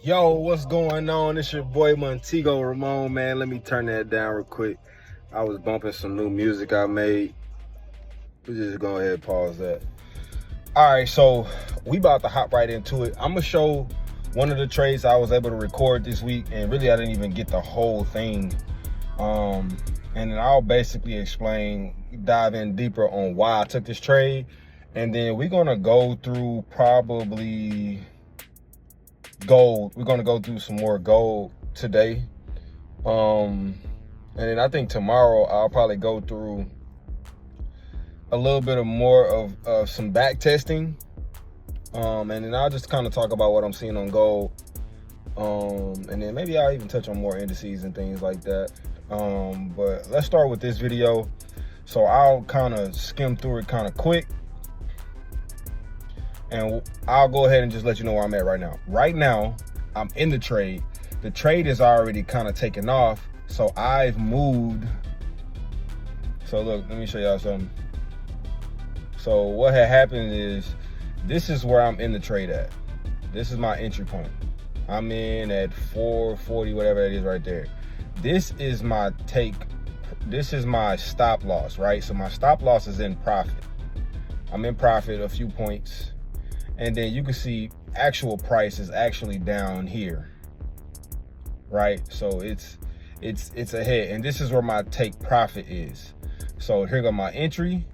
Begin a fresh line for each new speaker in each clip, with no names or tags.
Yo, what's going on? It's your boy Montego Ramon, man. Let me turn that down real quick. I was bumping some new music I made. We just go ahead and pause that. All right, so we about to hop right into it. I'm gonna show one of the trades I was able to record this week, and really I didn't even get the whole thing. And then I'll basically explain, dive in deeper on why I took this trade, and then we're gonna go through probably gold. We're gonna go through some more gold today, and then I think tomorrow I'll probably go through a little bit of more of some back testing, and then I'll just kind of talk about what I'm seeing on gold, and then maybe I'll even touch on more indices and things like that. But let's start with this video. So I'll kind of skim through it kind of quick, and I'll go ahead and just let you know where I'm at right now. Right now, I'm in the trade. The trade is already kind of taken off, so I've moved. So look, let me show y'all something. So what had happened is, this is where I'm in the trade at. This is my entry point. I'm in at 440, whatever it is right there. This is my take. This is my stop loss, right? So my stop loss is in profit. I'm in profit a few points. And then you can see actual price is actually down here, right? So it's ahead, and this is where my take profit is. So here go my entry,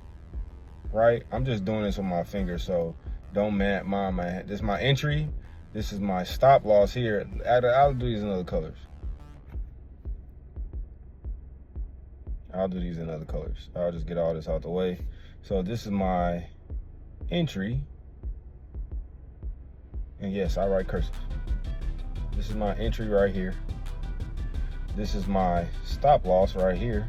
right? I'm just doing this with my finger, so don't mind my hand. This is my entry. This is my stop loss here. I'll do these in other colors. I'll just get all this out the way. So this is my entry. And yes, I write cursive. This is my entry right here. This is my stop loss right here.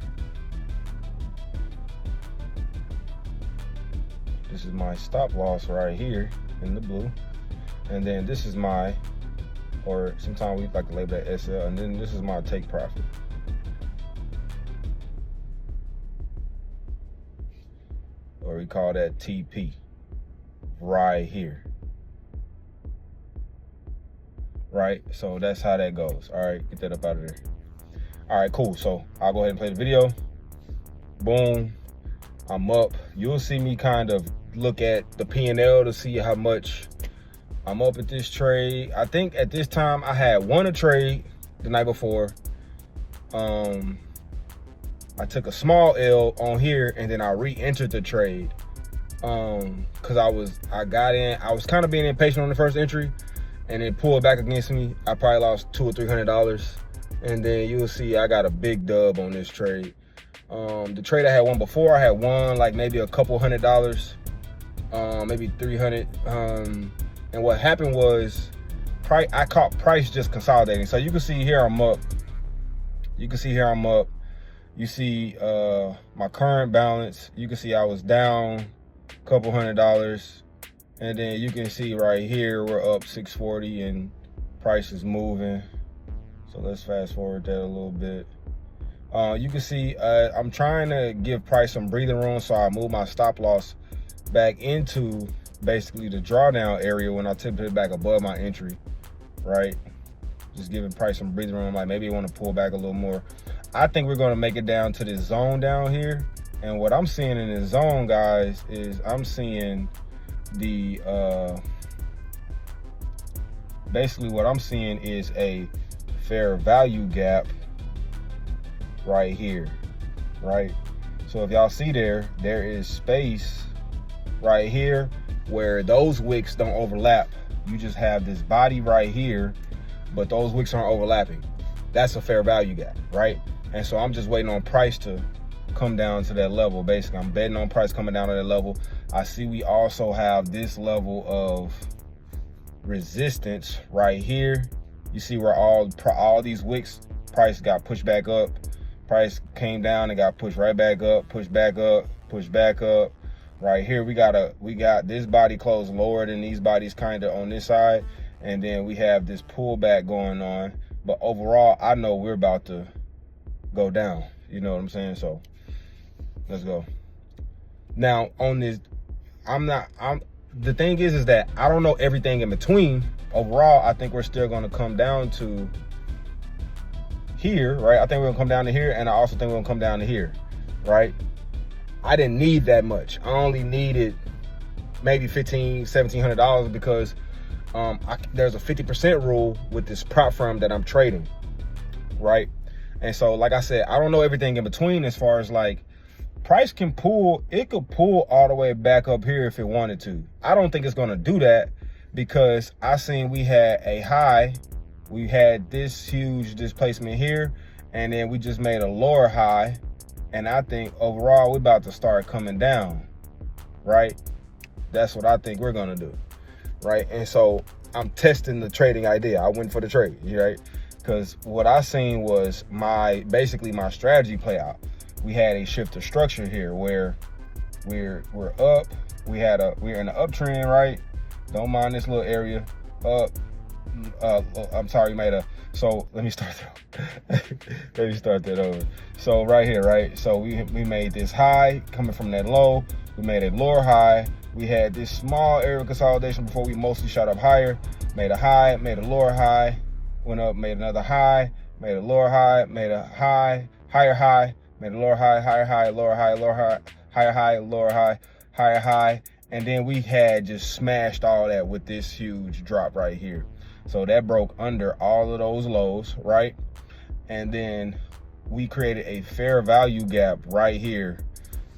This is my stop loss right here in the blue. And then this is my, or sometimes we like to label that SL, and then this is my take profit. Or we call that TP right here. Right, so that's how that goes. All right, get that up out of there. All right, cool. So I'll go ahead and play the video. Boom, I'm up. You'll see me kind of look at the P&L to see how much I'm up at this trade. I think at this time I had won a trade the night before. I took a small L on here, and then I re-entered the trade because I was kind of being impatient on the first entry, and it pulled back against me. I probably lost $200 or $300, and then you'll see I got a big dub on this trade. The trade I had won before, I had won like maybe a couple $100, maybe 300. And what happened was, I caught price just consolidating. So you can see here I'm up. You see my current balance. You can see I was down a couple $100. And then you can see right here, we're up 640 and price is moving. So let's fast forward that a little bit. You can see I'm trying to give price some breathing room, so I move my stop loss back into basically the drawdown area when I tip it back above my entry, right? Just giving price some breathing room, like maybe you want to pull back a little more. I think we're going to make it down to this zone down here. And what I'm seeing in this zone, guys, is I'm seeing the basically what I'm seeing is a fair value gap right here, right? So if y'all see there is space right here where those wicks don't overlap. You just have this body right here, but those wicks aren't overlapping. That's a fair value gap, right? And so I'm just waiting on price to come down to that level. Basically, I'm betting on price coming down to that level. I see we also have this level of resistance right here. You see where all these wicks, price got pushed back up. Price came down and got pushed right back up, pushed back up, pushed back up. Right here, we got this body closed lower than these bodies kind of on this side. And then we have this pullback going on. But overall, I know we're about to go down. You know what I'm saying? So let's go. Now on this, the thing is that I don't know everything in between. Overall, I think we're still going to come down to here, right? I think we're gonna come down to here, and I also think we're gonna come down to here, right? I didn't need that much. I only needed maybe $1,500, $1,700 because there's a 50% rule with this prop firm that I'm trading, right? And so, like I said, I don't know everything in between as far as like price can pull. It could pull all the way back up here if it wanted to. I don't think it's gonna do that because I seen we had a high. We had this huge displacement here, and then we just made a lower high. And I think overall, we're about to start coming down, right? That's what I think we're gonna do, right? And so I'm testing the trading idea. I went for the trade, right? Because what I seen was basically my strategy play out. We had a shift of structure here where we're up. We're in the uptrend, right? Don't mind this little area up. I'm sorry, so let me start that over. So right here, right? So we made this high coming from that low. We made a lower high. We had this small area of consolidation before we mostly shot up higher. Made a high, made a lower high, went up, made another high, made a lower high, made a high, higher high, made a lower high, higher high, lower high, lower high, higher high, lower high, higher high. And then we had just smashed all that with this huge drop right here. So that broke under all of those lows, right? And then we created a fair value gap right here,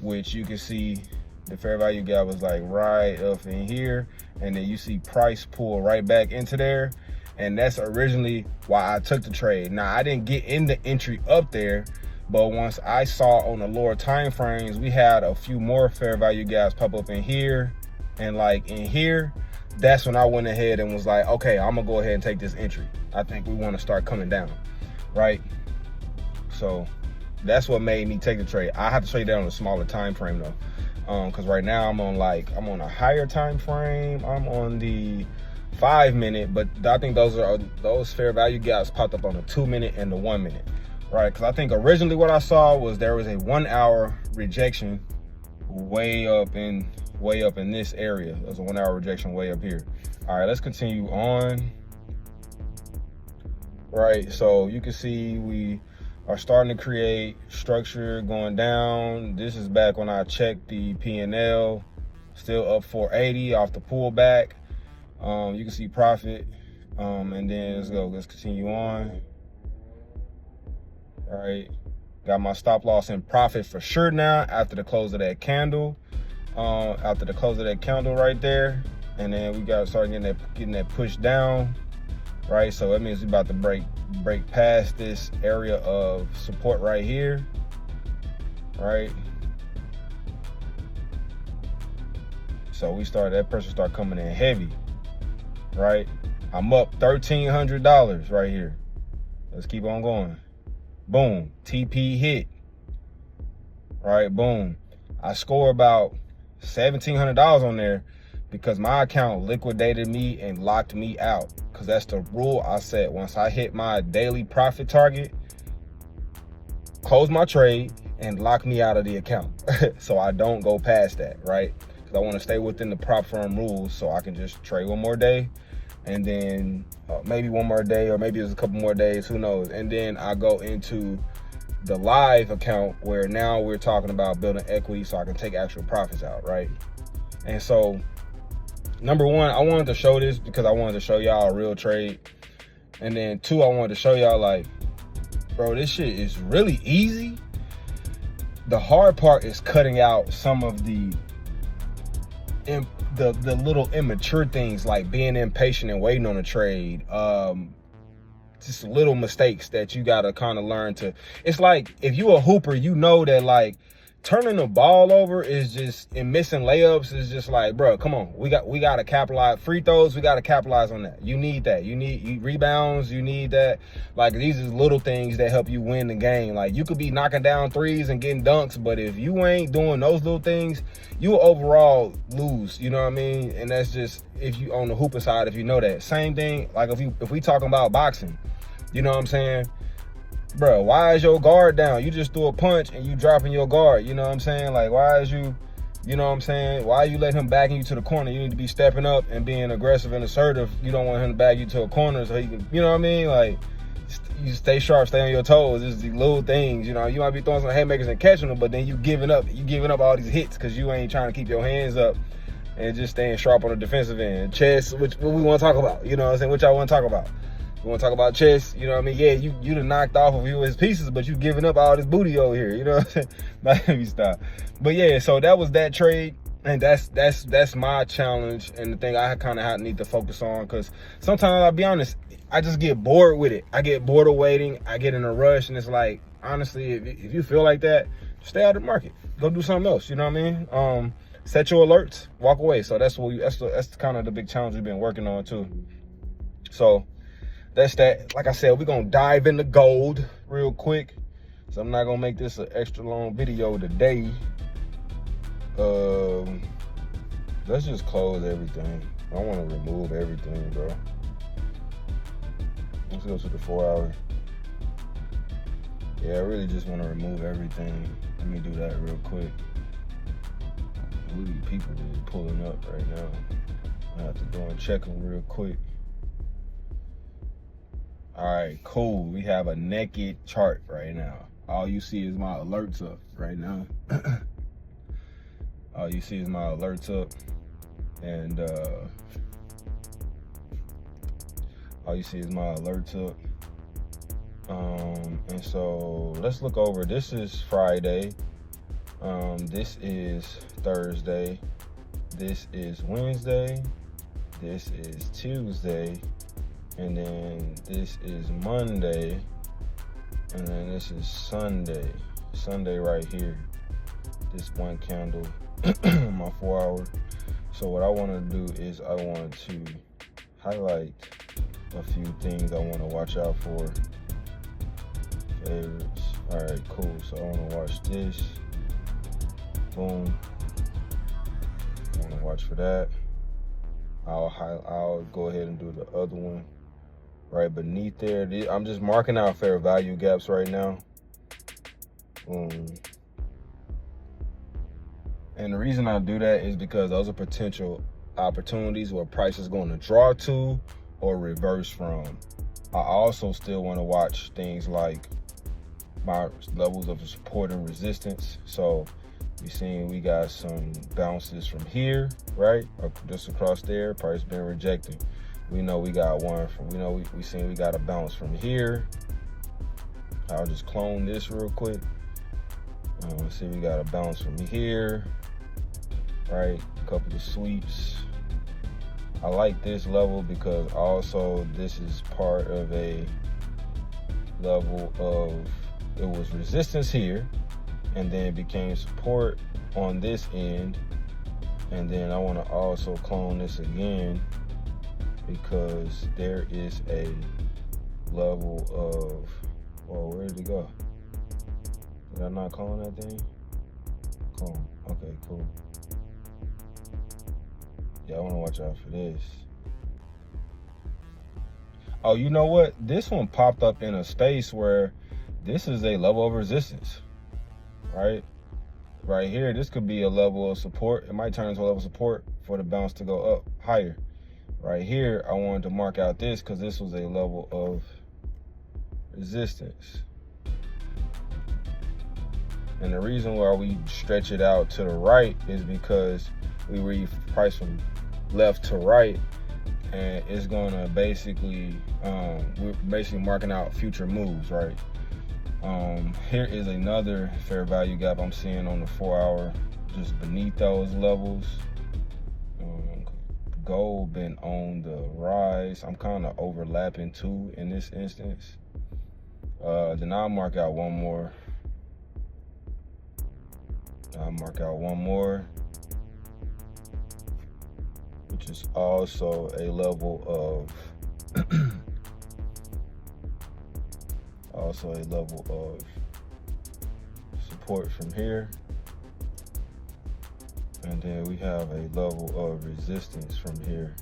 which you can see the fair value gap was like right up in here. And then you see price pull right back into there. And that's originally why I took the trade. Now, I didn't get in the entry up there, but once I saw on the lower time frames, we had a few more fair value gaps pop up in here and like in here. That's when I went ahead and was like, okay, I'm gonna go ahead and take this entry. I think we want to start coming down, right? So that's what made me take the trade. I have to trade that on a smaller time frame though, because right now I'm on a higher time frame. I'm on the 5 minute, but I think those fair value gaps popped up on the 2 minute and the 1 minute, right? Because I think originally what I saw was there was a 1 hour rejection way up in this area. There's a 1 hour rejection way up here. All right, let's continue on. Right, so you can see we are starting to create structure going down. This is back when I checked the P&L, still up 480 off the pullback. You can see profit, and then let's continue on. All right, got my stop loss in profit for sure now after the close of that candle. After the close of that candle right there, and then we got to start getting that push down, right? So that means we're about to break past this area of support right here, right? So that pressure start coming in heavy, right? I'm up $1,300 right here. Let's keep on going. Boom, TP hit, right? Boom. I score about $1,700 on there because my account liquidated me and locked me out, because that's the rule I set. Once I hit my daily profit target, close my trade and lock me out of the account. So I don't go past that, right? Because I want to stay within the prop firm rules so I can just trade one more day, and then maybe one more day, or maybe it's a couple more days, who knows. And then I go into the live account where now we're talking about building equity so I can take actual profits out, right? And so number one, I wanted to show this because I wanted to show y'all a real trade. And then two, I wanted to show y'all like, bro, this shit is really easy. The hard part is cutting out some of the little immature things like being impatient and waiting on a trade. Just little mistakes that you gotta kind of learn to. It's like if you a hooper, you know that like turning the ball over is just, and missing layups is just like, bro, come on, we gotta capitalize. Free throws, we gotta capitalize on that. You need that. You need rebounds. You need that. Like, these is little things that help you win the game. Like, you could be knocking down threes and getting dunks, but if you ain't doing those little things, you will overall lose. You know what I mean? And that's just if you on the hooper side, if you know that. Same thing. Like if we talking about boxing, you know what I'm saying? Bro, why is your guard down? You just threw a punch and you dropping your guard. You know what I'm saying? Like, why is you You know what I'm saying? Why you let him backing you to the corner? You need to be stepping up and being aggressive and assertive. You don't want him to back you to a corner so he can, you know what I mean? Like, you stay sharp, stay on your toes. It's the little things, you know. You might be throwing some haymakers and catching them, but then you giving up all these hits because you ain't trying to keep your hands up and just staying sharp on the defensive end. Chess, what we want to talk about, you know what I'm saying? Which I want to talk about. We want to talk about chess, you know what I mean? Yeah, you done knocked off a few of his pieces, but you giving up all this booty over here, you know what I'm saying? Let me stop. But yeah, so that was that trade, and that's my challenge and the thing I kind of need to focus on, because sometimes, I'll be honest, I just get bored with it. I get bored of waiting. I get in a rush, and it's like, honestly, if you feel like that, stay out of the market. Go do something else, you know what I mean? Set your alerts, walk away. So that's kind of the big challenge we've been working on too. So that's that. Like I said, we're gonna dive into gold real quick. So I'm not gonna make this an extra long video today. Let's just close everything. I want to remove everything, bro. Let's go to the 4 hour. Yeah, I really just want to remove everything. Let me do that real quick. People really pulling up right now. I have to go and check them real quick. All right, cool. We have a naked chart right now. All you see is my alerts up right now. All you see is my alerts up. And all you see is my alerts up. And so let's look over. This is Friday. This is Thursday. This is Wednesday. This is Tuesday. And then this is Monday. And then this is Sunday. Sunday right here. This one candle, my 4 hour. So what I want to do is I want to highlight a few things I want to watch out for. Favorites. All right, cool. So I want to watch this. Boom. I want to watch for that. I'll go ahead and do the other one right beneath there. I'm just marking out fair value gaps right now. And the reason I do that is because those are potential opportunities where price is going to draw to or reverse from. I also still want to watch things like my levels of support and resistance. So you're seeing we got some bounces from here, right? Just across there, price been rejecting. We know we got one from, we seen we got a bounce from here. I'll just clone this real quick. See, we got a bounce from here, right? A couple of sweeps. I like this level because also this is part of a level of, it was resistance here, and then it became support on this end. And then I want to also clone this again because there is a level of, oh, where did it go? Did I not clone that thing? Clone. Okay, cool. Yeah, I want to watch out for this. Oh, you know what? This one popped up in a space where this is a level of resistance, right? Right here, this could be a level of support. It might turn into a level of support for the bounce to go up higher. Right here, I wanted to mark out this because this was a level of resistance. And the reason why we stretch it out to the right is because we read price from left to right, and it's gonna basically, we're basically marking out future moves, right? Here is another fair value gap I'm seeing on the 4 hour, just beneath those levels. Gold been on the rise. I'm kind of overlapping too in this instance. Then I'll mark out one more. Which is also a level of also a level of support from here. And then we have a level of resistance from here.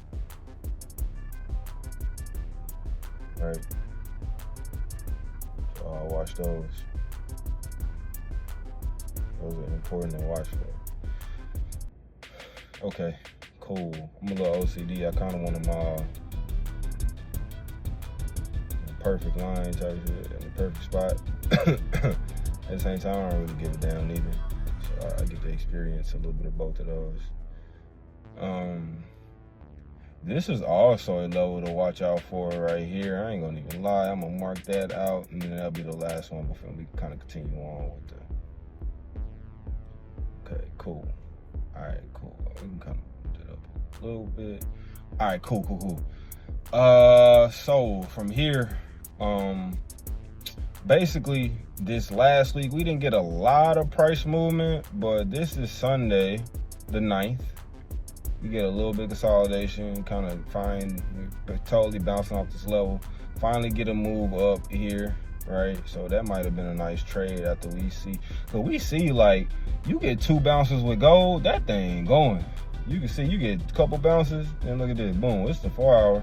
Right? So I'll watch those. Those are important to watch for. Okay, cool. I'm a little OCD. I kind of want them all perfect line type shit in the perfect spot. At the same time, I don't really give a damn either. So I get to experience a little bit of both of those. This is also a level to watch out for right here. I ain't gonna even lie. I'm gonna mark that out, and then that'll be the last one before we kind of continue on with the. Okay, cool. All right, cool. We can kind of put it up a little bit. All right, cool. So from here, basically this last week we didn't get a lot of price movement, but this is Sunday the 9th. We get a little bit of consolidation, kind of we're totally bouncing off this level, finally get a move up here, right? So that might have been a nice trade after we see, because we see like you get 2 bounces with gold, that thing going. You can see you get a couple bounces, and look at this, boom, it's the 4 hour.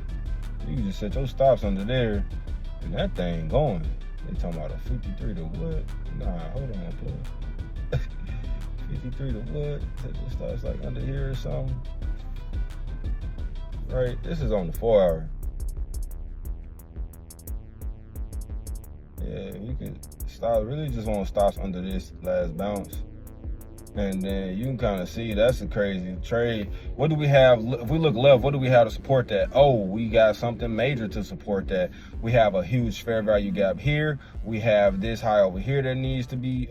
You can just set your stops under there, and that thing going. They talking about a 53 to what? Nah, hold on, play. 53 to what? Set your stops like under here or something. Right, this is on the 4 hour. Yeah, you can stop, really just want stops under this last bounce. And then you can kind of see that's a crazy trade. What do we have? If we look left, what do we have to support that? Oh, we got something major to support that. We have a huge fair value gap here. We have this high over here that needs to be,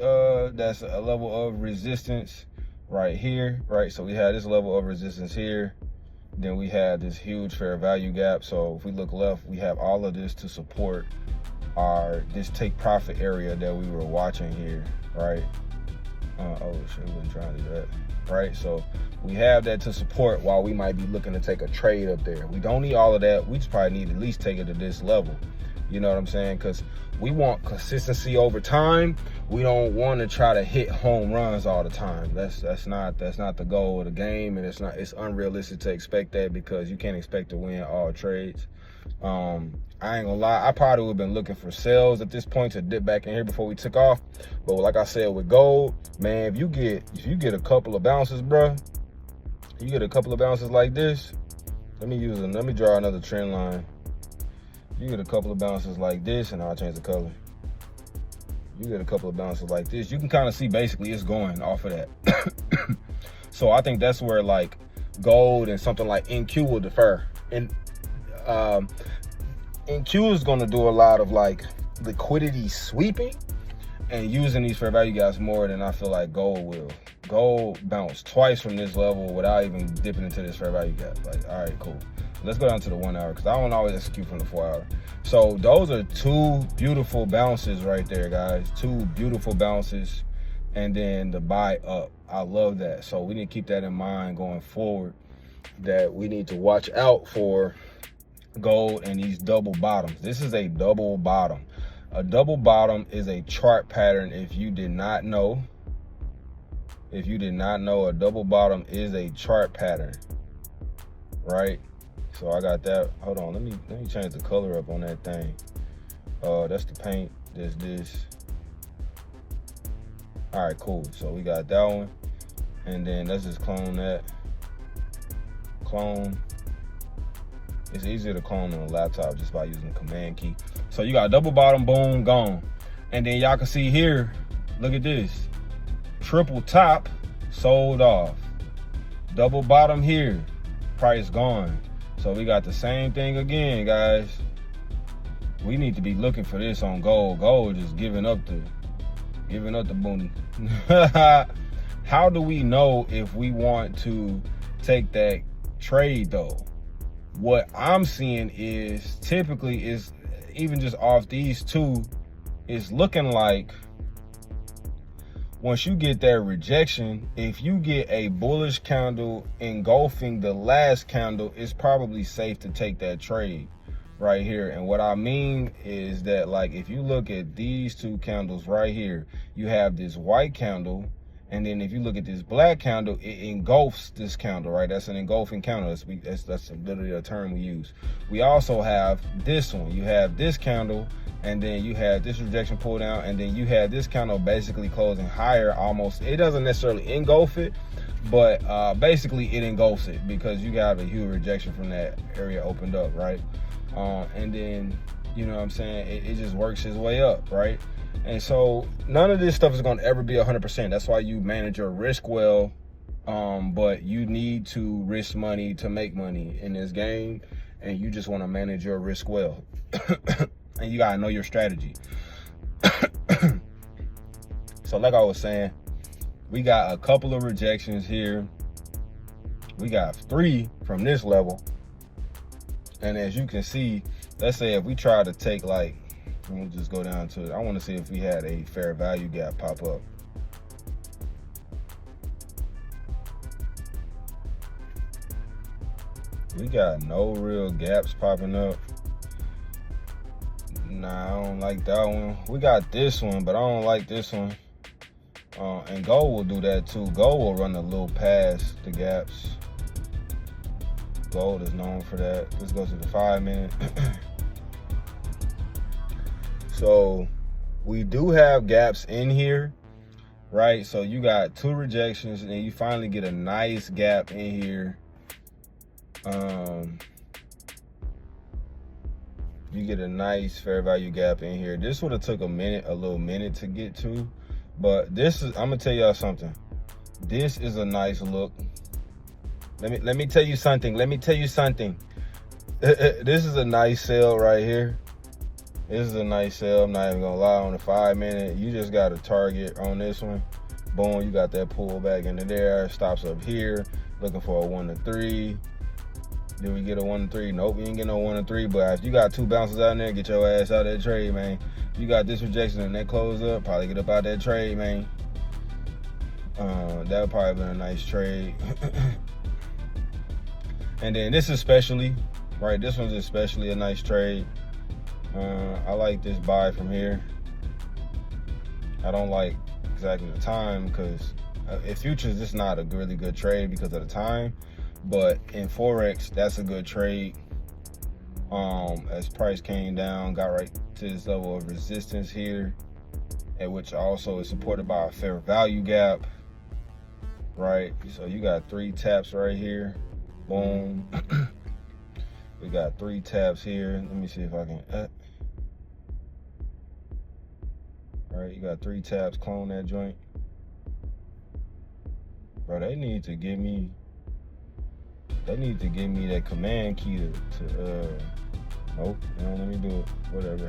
that's a level of resistance right here, right? So we have this level of resistance here. Then we have this huge fair value gap. So if we look left, we have all of this to support this take profit area that we were watching here, right? Oh shit, we wasn't trying to do that, right? So we have that to support while we might be looking to take a trade up there. We don't need all of that. We just probably need to at least take it to this level. You know what I'm saying? Because we want consistency over time. We don't want to try to hit home runs all the time. That's not the goal of the game, and it's unrealistic to expect that, because you can't expect to win all trades. I ain't gonna lie, I probably would have been looking for sales at this point to dip back in here before we took off. But like I said, with gold, man, if you get a couple of bounces, bro, you get a couple of bounces like this. Let me draw another trend line. You get a couple of bounces like this, and I'll change the color. You get a couple of bounces like this. You can kind of see basically it's going off of that. So I think that's where like gold and something like NQ will defer. And NQ is going to do a lot of like liquidity sweeping and using these fair value gaps more than I feel like gold will. Gold bounced twice from this level without even dipping into this fair value gap. Like, all right, cool. Let's go down to the 1 hour, because I don't always execute from the 4 hour. So those are 2 beautiful bounces right there, guys. 2 beautiful bounces. And then the buy up. I love that. So we need to keep that in mind going forward, that we need to watch out for gold and these double bottoms. This is a double bottom. A double bottom is a chart pattern. If you did not know, a double bottom is a chart pattern, right? So I got that. Hold on, let me change the color up on that thing. That's the paint. There's this. All right, cool. So we got that one, and then let's just clone that. Clone. It's easier to clone on a laptop just by using the command key. So you got double bottom, boom, gone. And then y'all can see here, look at this. Triple top, sold off. Double bottom here, price gone. So we got the same thing again, guys. We need to be looking for this on gold. Gold just giving up the booty. How do we know if we want to take that trade though? What I'm seeing is typically is even just off these 2, it's looking like once you get that rejection, if you get a bullish candle engulfing the last candle, it's probably safe to take that trade right here. And what I mean is that, like, if you look at these 2 candles right here, you have this white candle, and then if you look at this black candle, it engulfs this candle, right? That's an engulfing candle. That's literally a term we use. We also have this one. You have this candle, and then you have this rejection pull down, and then you have this candle basically closing higher almost. It doesn't necessarily engulf it, But basically it engulfs it because you got a huge rejection from that area opened up, right? And then, you know what I'm saying, it just works its way up, right? And so none of this stuff is going to ever be 100%. That's why you manage your risk well. But you need to risk money to make money in this game, and you just want to manage your risk well. And you got to know your strategy. So like I was saying, we got a couple of rejections here. We got 3 from this level. And as you can see, let's say if we try to take, like, we'll just go down to it. I want to see if we had a fair value gap pop up. We got no real gaps popping up. Nah, I don't like that one. We got this one, but I don't like this one. And gold will do that too. Gold will run a little past the gaps. Gold is known for that. Let's go to the 5-minute. So we do have gaps in here, right? So you got 2 rejections, and then you finally get a nice gap in here. You get a nice fair value gap in here. This would have took a little minute to get to, but this is, I'm gonna tell y'all something. This is a nice look. Let me tell you something. This is a nice sell right here. This is a nice sell. I'm not even gonna lie. On the 5-minute, you just got a target on this one. Boom, you got that pull back into there. Stops up here, looking for a 1 to 3. Did we get a 1 to 3? Nope, you ain't get no 1 to 3. But if you got 2 bounces out in there, get your ass out of that trade, man. If you got this rejection and that close up, probably get up out that trade, man. That would probably been a nice trade. And then this especially, right? This one's especially a nice trade. I like this buy from here. I don't like exactly the time because in futures, this is not a really good trade because of the time. But in Forex, that's a good trade. As price came down, got right to this level of resistance here, at which also is supported by a fair value gap, right? So you got 3 taps right here. Boom. We got 3 taps here. Let me see if I can. All right, you got 3 taps. Clone that joint, bro. They need to give me that command key to nope, they don't let me do it. Whatever,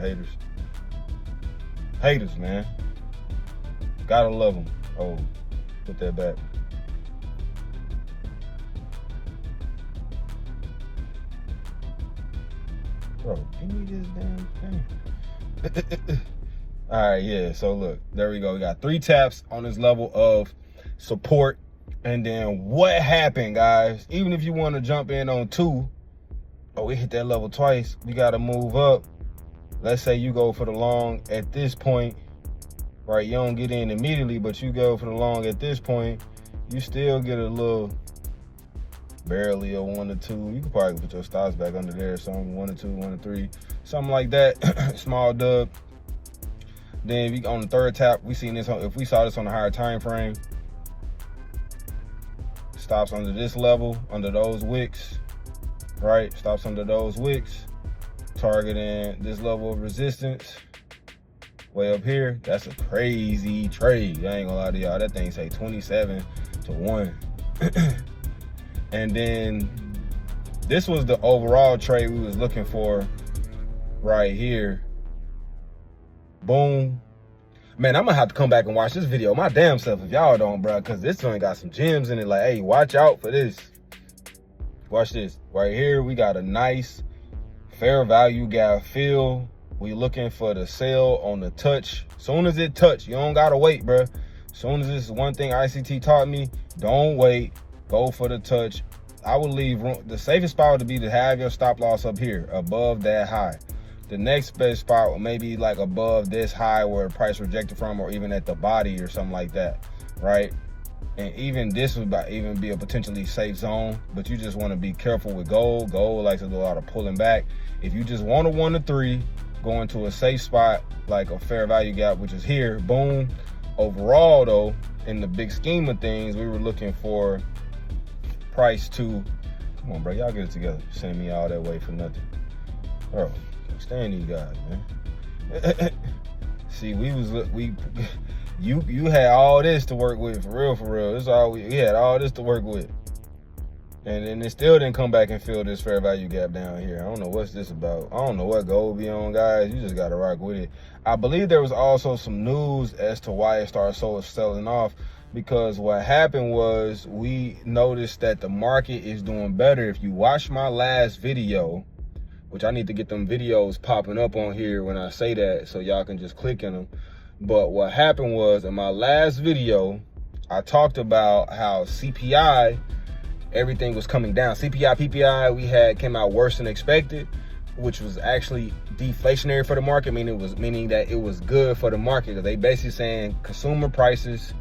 haters, man. Gotta love them. Oh, put that back. Bro, give me this damn thing. All right, yeah, so look, there we go. We got 3 taps on this level of support. And then what happened, guys? Even if you want to jump in on 2, oh, we hit that level twice. We got to move up. Let's say you go for the long at this point, right? You don't get in immediately, but you go for the long at this point. You still get a little, barely a 1 to 2. You could probably put your stops back under there. Something 1 to 2, 1 to 3, something like that. Small dub. Then if you on the 3rd tap, we seen this. If we saw this on a higher time frame. Stops under this level, under those wicks, right? Stops under those wicks, targeting this level of resistance way up here. That's a crazy trade. I ain't gonna lie to y'all. That thing say 27 to 1. And then this was the overall trade we was looking for right here. Boom. Man, I'm gonna have to come back and watch this video my damn self if y'all don't, bro, because this one got some gems in it. Like, hey, watch out for this. Watch this. Right here, we got a nice fair value gap fill. We looking for the sell on the touch. Soon as it touch, you don't gotta wait, bro. Soon as this is one thing ICT taught me, don't wait. Go for the touch. I would leave room. The safest spot would be to have your stop loss up here, above that high. The next best spot maybe like above this high where the price rejected from, or even at the body or something like that, right? And even this would even be a potentially safe zone, but you just want to be careful with gold. Gold likes to do a lot of pulling back. If you just want a 1 to 3, go into a safe spot like a fair value gap, which is here, boom, Overall though, in the big scheme of things, we were looking for price to, come on bro, y'all get it together. Send me all that way for nothing. Bro, can't stand these guys, man. See, you had all this to work with, for real. This is all we had all this to work with. And then it still didn't come back and fill this fair value gap down here. I don't know what's this about. I don't know what gold be on, guys. You just gotta rock with it. I believe there was also some news as to why it started selling off, because what happened was we noticed that the market is doing better. If you watch my last video, which I need to get them videos popping up on here when I say that so y'all can just click in them. But what happened was in my last video, I talked about how CPI, everything was coming down. CPI, PPI, came out worse than expected, which was actually deflationary for the market, meaning that it was good for the market. They basically saying consumer prices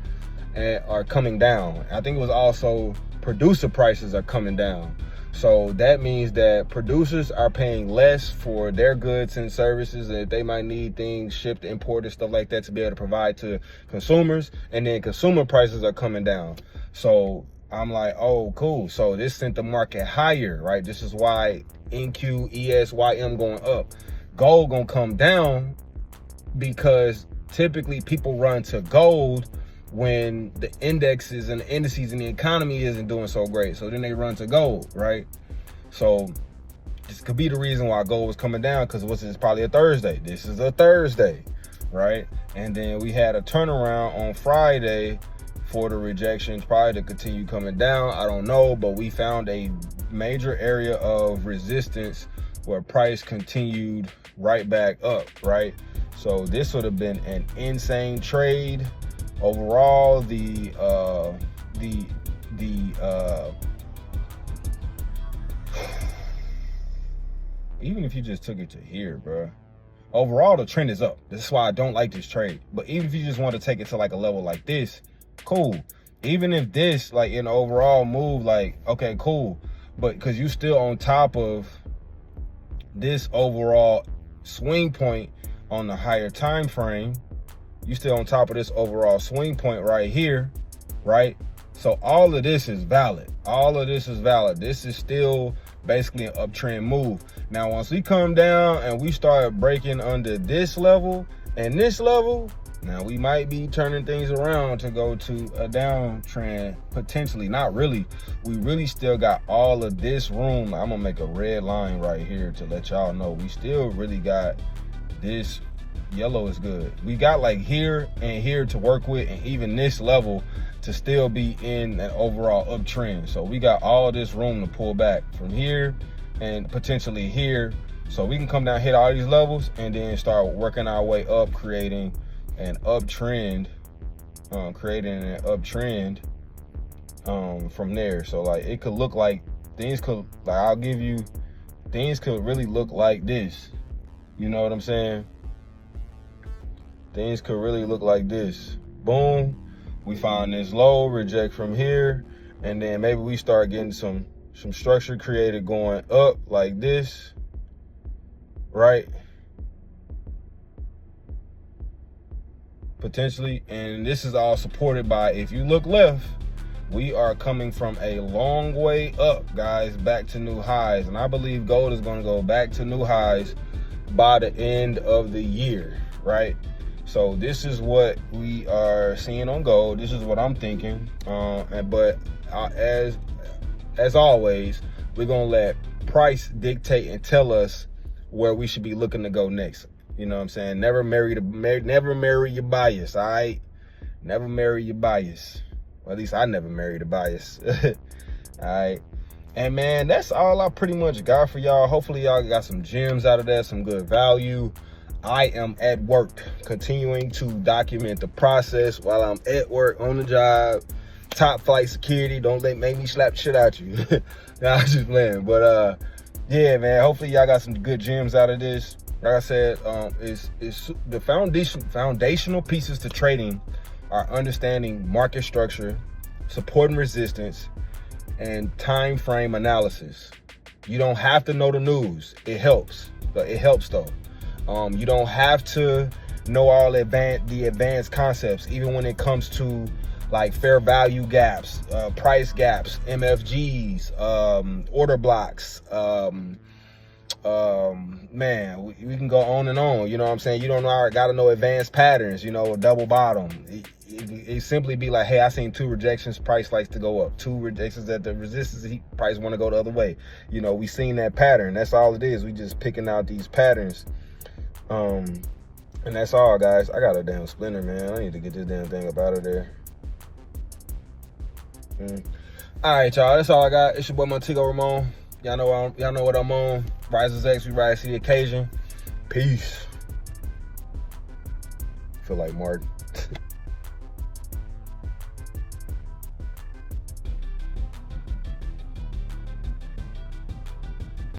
are coming down. I think it was also producer prices are coming down. So that means that producers are paying less for their goods and services, and they might need things shipped, imported, stuff like that to be able to provide to consumers. And then consumer prices are coming down. So I'm like, oh, cool. So this sent the market higher, right? This is why NQ, ES, YM going up. Gold gonna come down because typically people run to gold when the indexes and the indices in the economy isn't doing so great. So then they run to gold, right? So this could be the reason why gold was coming down, because what's this, probably a Thursday. This is a Thursday, right? And then we had a turnaround on Friday for the rejections, probably to continue coming down. I don't know, but we found a major area of resistance where price continued right back up, right? So this would have been an insane trade. Overall, even if you just took it to here, bro, overall the trend is up. This is why I don't like this trade. But even if you just want to take it to like a level like this, cool. Even if this, like in overall move, like, okay, cool. But because you still on top of this overall swing point on the higher time frame, you still on top of this overall swing point right here, right? So all of this is valid. All of this is valid. This is still basically an uptrend move. Now, once we come down and we start breaking under this level and this level, now we might be turning things around to go to a downtrend, potentially. Not really. We really still got all of this room. I'm gonna make a red line right here to let y'all know we still really got this. Yellow is good. We got like here and here to work with, and even this level to still be in an overall uptrend. So we got all this room to pull back from here and potentially here. So we can come down, hit all these levels, and then start working our way up, creating an uptrend, from there. So like it could look like things could, like I'll give you, things could really look like this. You know what I'm saying? Things could really look like this. Boom, we find this low, reject from here, and then maybe we start getting some structure created going up like this, right? Potentially, and this is all supported by, if you look left, we are coming from a long way up, guys, back to new highs. And I believe gold is going to go back to new highs by the end of the year, right? So this is what we are seeing on gold. This is what I'm thinking. But as always, we're gonna let price dictate and tell us where we should be looking to go next. You know what I'm saying? Never marry your bias. All right, never marry your bias. Well, at least I never married a bias. All right. And man, that's all I pretty much got for y'all. Hopefully y'all got some gems out of that, some good value. I am at work, continuing to document the process while I'm at work on the job. Top flight security, don't make me slap shit out you. Nah, I'm just playing. But yeah, man, hopefully y'all got some good gems out of this. Like I said, it's the foundational pieces to trading are understanding market structure, support and resistance, and time frame analysis. You don't have to know the news. It helps. But it helps though. You don't have to know all the advanced concepts, even when it comes to like fair value gaps, price gaps, MFGs, order blocks. Man, we can go on and on. You know what I'm saying? You don't know, gotta know advanced patterns, you know, double bottom. It simply be like, hey, I seen 2 rejections, price likes to go up. 2 rejections at the resistance, price want to go the other way. You know, we seen that pattern. That's all it is. We just picking out these patterns. And that's all, guys. I got a damn splinter, man. I need to get this damn thing up out of there. All right, y'all. That's all I got. It's your boy Montego Ramon. Y'all know what I'm on. Rise X, we rise to the occasion. Peace. Feel like Martin.